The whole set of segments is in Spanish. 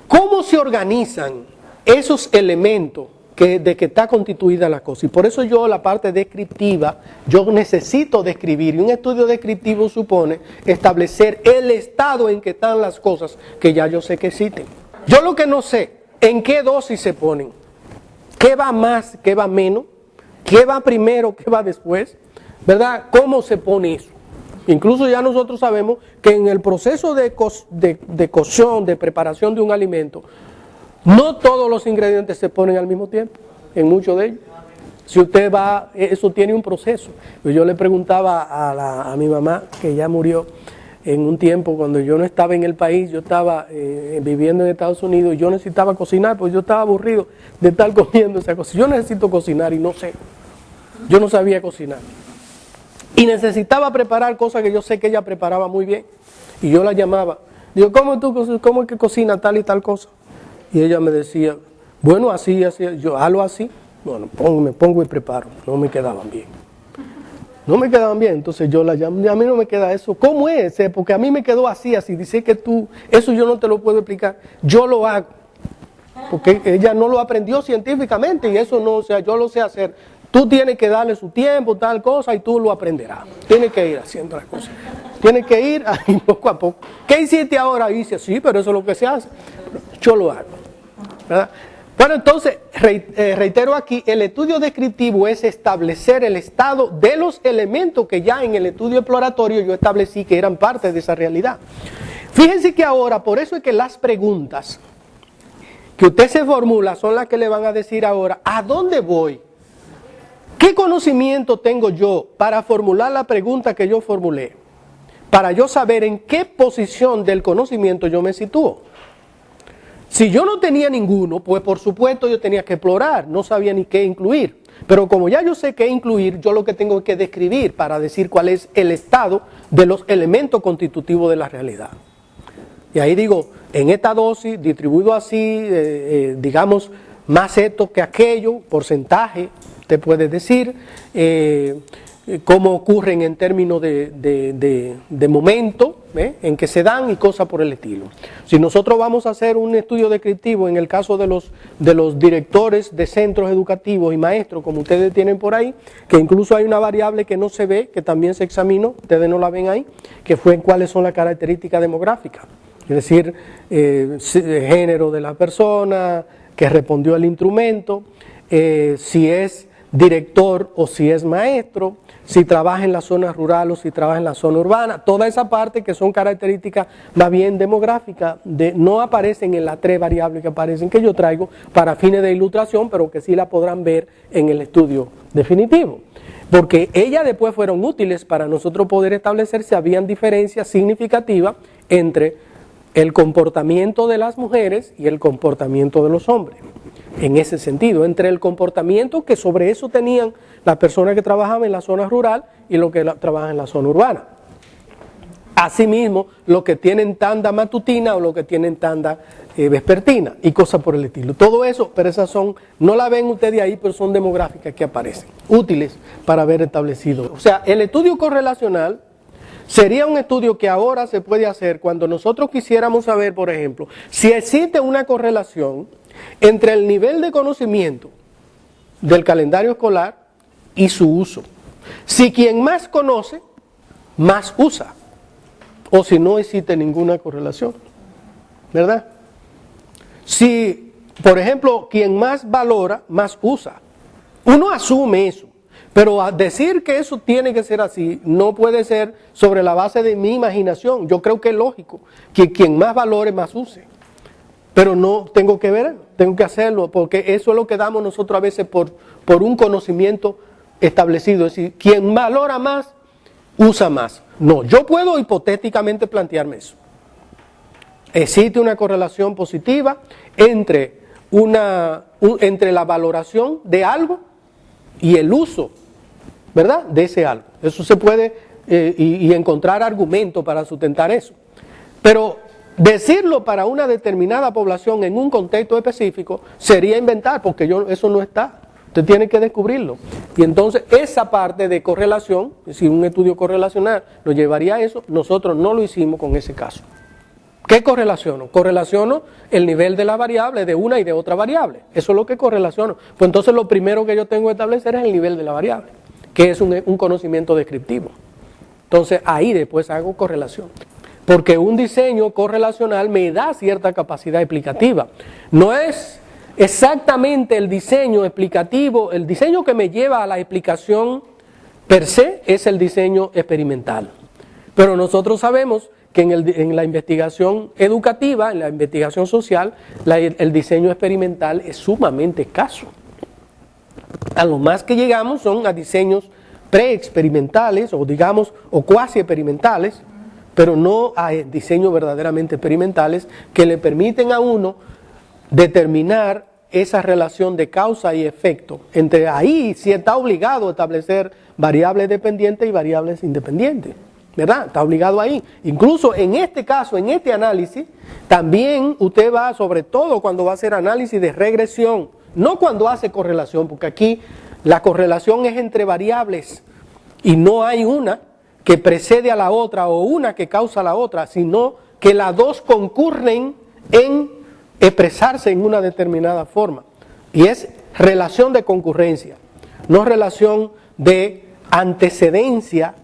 ¿Cómo se organizan esos elementos de que está constituida la cosa? Y por eso yo la parte descriptiva, yo necesito describir, y un estudio descriptivo supone establecer el estado en que están las cosas que ya yo sé que existen. Yo lo que no sé, en qué dosis se ponen, qué va más, qué va menos, qué va primero, qué va después, ¿verdad? ¿Cómo se pone eso? Incluso ya nosotros sabemos que en el proceso de cocción, de preparación de un alimento, no todos los ingredientes se ponen al mismo tiempo, en muchos de ellos. Si usted va, eso tiene un proceso. Yo le preguntaba a mi mamá, que ya murió en un tiempo, cuando yo no estaba en el país, yo estaba viviendo en Estados Unidos, y yo necesitaba cocinar, porque yo estaba aburrido de estar comiendo esa cosa. Yo necesito cocinar y no sé, yo no sabía cocinar. Y necesitaba preparar cosas que yo sé que ella preparaba muy bien. Y yo la llamaba. Digo, ¿cómo es que cocina tal y tal cosa? Y ella me decía, bueno, así. Yo, hazlo así. Bueno, me pongo y preparo. No me quedaban bien. No me quedaban bien. Entonces yo la llamo. A mí no me queda eso. ¿Cómo es? Porque a mí me quedó así. Dice que tú, eso yo no te lo puedo explicar. Yo lo hago. Porque ella no lo aprendió científicamente y eso no, o sea, yo lo sé hacer. Tú tienes que darle su tiempo, tal cosa, y tú lo aprenderás. Tienes que ir haciendo las cosas. Tienes que ir ahí poco a poco. ¿Qué hiciste ahora? Y dice, sí, pero eso es lo que se hace. Yo lo hago. ¿Verdad? Bueno, entonces, reitero aquí, el estudio descriptivo es establecer el estado de los elementos que ya en el estudio exploratorio yo establecí que eran parte de esa realidad. Fíjense que ahora, por eso es que las preguntas que usted se formula son las que le van a decir ahora, ¿a dónde voy? ¿Qué conocimiento tengo yo para formular la pregunta que yo formulé? Para yo saber en qué posición del conocimiento yo me sitúo. Si yo no tenía ninguno, pues por supuesto yo tenía que explorar, no sabía ni qué incluir. Pero como ya yo sé qué incluir, yo lo que tengo que describir para decir cuál es el estado de los elementos constitutivos de la realidad. Y ahí digo, en esta dosis, distribuido así, digamos, más esto que aquello, porcentaje, usted puede decir, cómo ocurren en términos de momento, en que se dan y cosas por el estilo. Si nosotros vamos a hacer un estudio descriptivo en el caso de los directores de centros educativos y maestros, como ustedes tienen por ahí, que incluso hay una variable que no se ve, que también se examinó, ustedes no la ven ahí, que fue cuáles son las características demográficas, es decir, género de la persona, que respondió al instrumento, si es director o si es maestro, si trabaja en la zona rural o si trabaja en la zona urbana, toda esa parte que son características más bien demográficas, no aparecen en las 3 variables que aparecen que yo traigo para fines de ilustración, pero que sí la podrán ver en el estudio definitivo. Porque ellas después fueron útiles para nosotros poder establecer si habían diferencias significativas entre el comportamiento de las mujeres y el comportamiento de los hombres. En ese sentido, entre el comportamiento que sobre eso tenían las personas que trabajaban en la zona rural y los que trabajan en la zona urbana. Asimismo, los que tienen tanda matutina o los que tienen tanda vespertina y cosas por el estilo. Todo eso, pero esas son, no la ven ustedes ahí, pero son demográficas que aparecen, útiles para haber establecido. O sea, el estudio correlacional sería un estudio que ahora se puede hacer cuando nosotros quisiéramos saber, por ejemplo, si existe una correlación entre el nivel de conocimiento del calendario escolar y su uso. Si quien más conoce, más usa. O si no existe ninguna correlación. ¿Verdad? Si, por ejemplo, quien más valora, más usa. Uno asume eso. Pero a decir que eso tiene que ser así, no puede ser sobre la base de mi imaginación. Yo creo que es lógico que quien más valore, más use. Pero no tengo que ver, tengo que hacerlo, porque eso es lo que damos nosotros a veces por un conocimiento establecido. Es decir, quien valora más, usa más. No, yo puedo hipotéticamente plantearme eso. Existe una correlación positiva entre la valoración de algo y el uso, ¿verdad?, de ese algo. Eso se puede y encontrar argumentos para sustentar eso. Pero decirlo para una determinada población en un contexto específico sería inventar, porque eso no está. Usted tiene que descubrirlo. Y entonces esa parte de correlación, si un estudio correlacional lo llevaría a eso, nosotros no lo hicimos con ese caso. ¿Qué correlaciono? Correlaciono el nivel de la variable de una y de otra variable. Eso es lo que correlaciono. Pues entonces lo primero que yo tengo que establecer es el nivel de la variable, que es un conocimiento descriptivo. Entonces ahí después hago correlación. Porque un diseño correlacional me da cierta capacidad explicativa. No es exactamente el diseño explicativo, el diseño que me lleva a la explicación per se es el diseño experimental. Pero nosotros sabemos que en la investigación educativa, en la investigación social, el diseño experimental es sumamente escaso. A lo más que llegamos son a diseños preexperimentales o digamos o cuasi experimentales, pero no a diseños verdaderamente experimentales que le permiten a uno determinar esa relación de causa y efecto. Entre ahí sí está obligado a establecer variables dependientes y variables independientes, ¿verdad? Está obligado ahí. Incluso en este caso, en este análisis, también usted va, sobre todo cuando va a hacer análisis de regresión, no cuando hace correlación, porque aquí la correlación es entre variables y no hay una que precede a la otra o una que causa a la otra, sino que las dos concurren en expresarse en una determinada forma. Y es relación de concurrencia, no relación de antecedencia,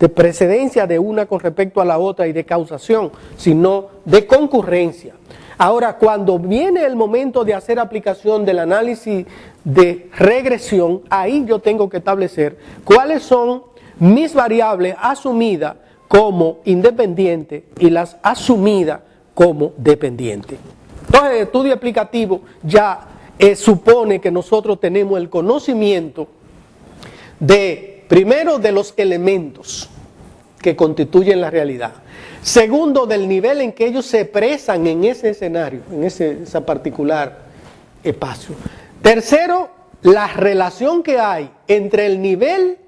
de precedencia de una con respecto a la otra y de causación, sino de concurrencia. Ahora, cuando viene el momento de hacer aplicación del análisis de regresión, ahí yo tengo que establecer cuáles son mis variables asumidas como independientes y las asumidas como dependientes. Entonces, el estudio explicativo ya supone que nosotros tenemos el conocimiento primero de los elementos que constituyen la realidad. Segundo, del nivel en que ellos se expresan en ese escenario, en esa particular espacio. Tercero, la relación que hay entre el nivel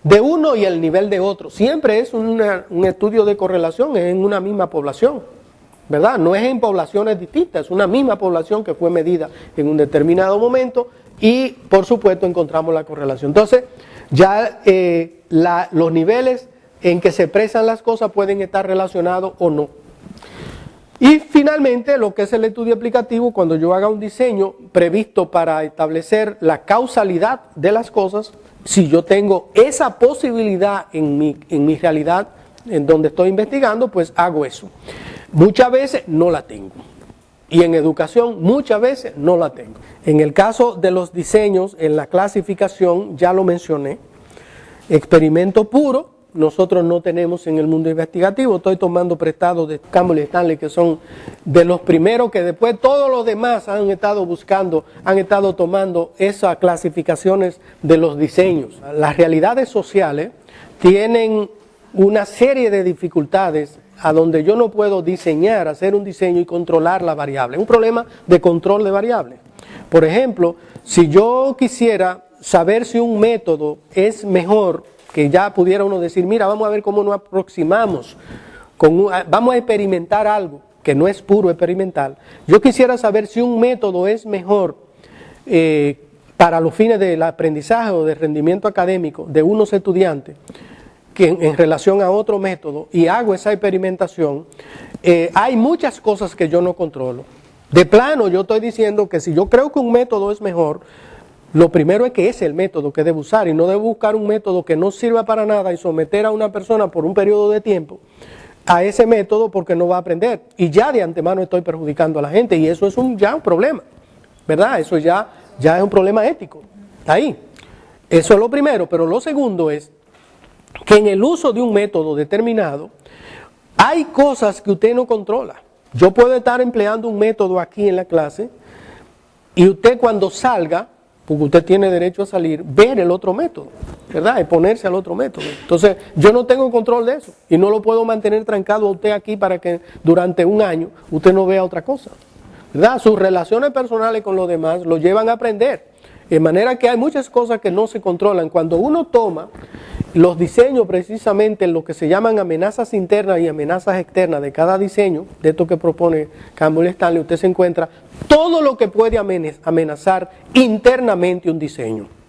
de uno y el nivel de otro. Siempre es un estudio de correlación en una misma población, ¿verdad? No es en poblaciones distintas, es una misma población que fue medida en un determinado momento y, por supuesto, encontramos la correlación. Entonces, ya los niveles en que se expresan las cosas pueden estar relacionados o no. Y finalmente, lo que es el estudio aplicativo, cuando yo haga un diseño previsto para establecer la causalidad de las cosas, si yo tengo esa posibilidad en mi realidad, en donde estoy investigando, pues hago eso. Muchas veces no la tengo. Y en educación muchas veces no la tengo. En el caso de los diseños, en la clasificación, ya lo mencioné, experimento puro, nosotros no tenemos en el mundo investigativo. Estoy tomando prestado de Campbell y Stanley, que son de los primeros que después todos los demás han estado buscando, han estado tomando esas clasificaciones de los diseños. Las realidades sociales tienen una serie de dificultades a donde yo no puedo diseñar, hacer un diseño y controlar la variable. Es un problema de control de variables. Por ejemplo, si yo quisiera saber si un método es mejor, que ya pudiera uno decir, mira, vamos a ver cómo nos aproximamos, vamos a experimentar algo que no es puro experimental. Yo quisiera saber si un método es mejor para los fines del aprendizaje o del rendimiento académico de unos estudiantes, que en relación a otro método, y hago esa experimentación, hay muchas cosas que yo no controlo. De plano, yo estoy diciendo que si yo creo que un método es mejor, lo primero es que ese es el método que debo usar, y no debo buscar un método que no sirva para nada y someter a una persona por un periodo de tiempo a ese método porque no va a aprender. Y ya de antemano estoy perjudicando a la gente, y eso es ya un problema, ¿verdad? Eso ya es un problema ético. Ahí. Eso es lo primero, pero lo segundo es que en el uso de un método determinado hay cosas que usted no controla. Yo puedo estar empleando un método aquí en la clase y usted cuando salga, porque usted tiene derecho a salir, ver el otro método, ¿verdad? Y ponerse al otro método. Entonces, yo no tengo control de eso y no lo puedo mantener trancado a usted aquí para que durante un año usted no vea otra cosa, ¿verdad? Sus relaciones personales con los demás lo llevan a aprender. De manera que hay muchas cosas que no se controlan. Cuando uno toma los diseños precisamente en lo que se llaman amenazas internas y amenazas externas de cada diseño, de esto que propone Campbell y Stanley, usted se encuentra todo lo que puede amenazar internamente un diseño.